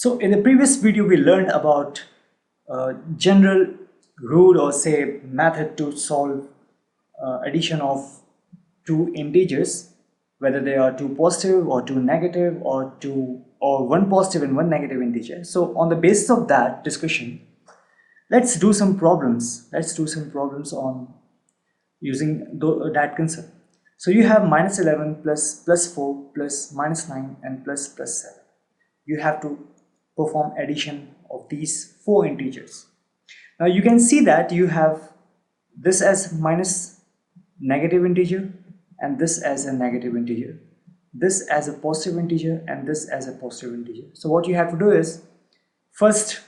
So in the previous video we learned about general rule or say method to solve addition of two integers, whether they are two positive or two negative or one positive and one negative integer. So on the basis of that discussion, let's do some problems. Let's do some problems on using that concept. So you have -11 plus 4 plus -9 and plus 7. You have to perform addition of these four integers. Now you can see that you have this as minus negative integer and this as a negative integer, this as a positive integer and this as a positive integer. So what you have to do is first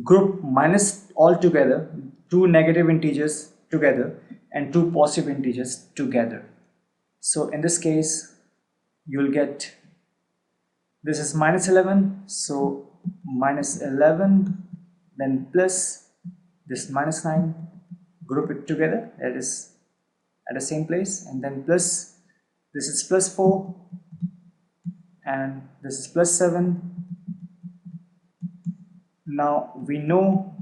group minus all together, two negative integers together and two positive integers together. So in this case you'll get this is -11, so -11, then plus this -9, group it together, that is at the same place, and then plus this is +4 and this is +7. Now we know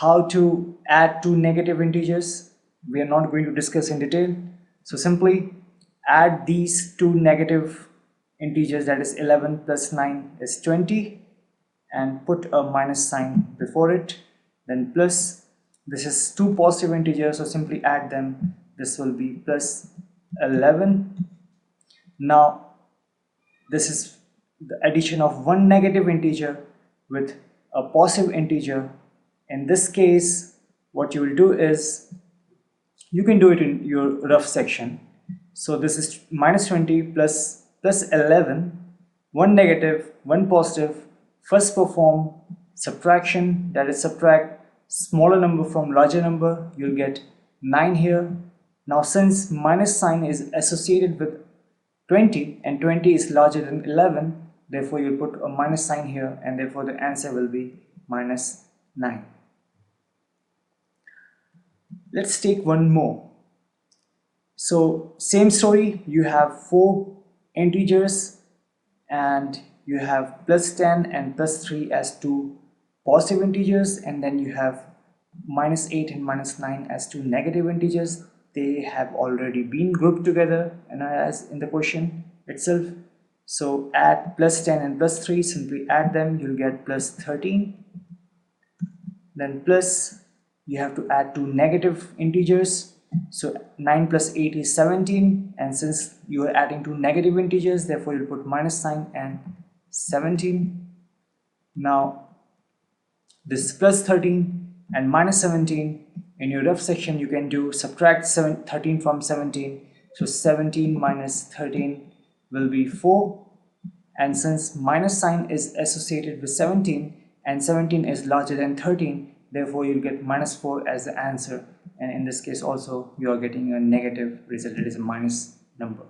how to add two negative integers. We are not going to discuss in detail, so simply add these two negative integers, that is 11 plus 9 is 20, and put a minus sign before it, then plus this is two positive integers, so simply add them. This will be plus 11. Now this is the addition of one negative integer with a positive integer. In this case what you will do is you can do it in your rough section. So this is -20 plus 11, one negative, one positive. First perform subtraction, that is subtract smaller number from larger number. You'll get 9 here. Now since minus sign is associated with 20 and 20 is larger than 11, therefore you'll put a minus sign here, and therefore the answer will be -9. Let's take one more. So same story, you have four integers and you have +10 and +3 as two positive integers, and then you have -8 and -9 as two negative integers. They have already been grouped together and as in the question itself. So add +10 and +3, simply add them, you'll get +13. Then plus you have to add two negative integers. So 9 plus 8 is 17, and since you are adding two negative integers, therefore you'll put minus sign and 17. Now this is +13 and -17. In your rough section you can do subtract 13 from 17. So 17 minus 13 will be 4, and since minus sign is associated with 17 and 17 is larger than 13, therefore you'll get -4 as the answer, and in this case also you are getting a negative result, it is a minus number.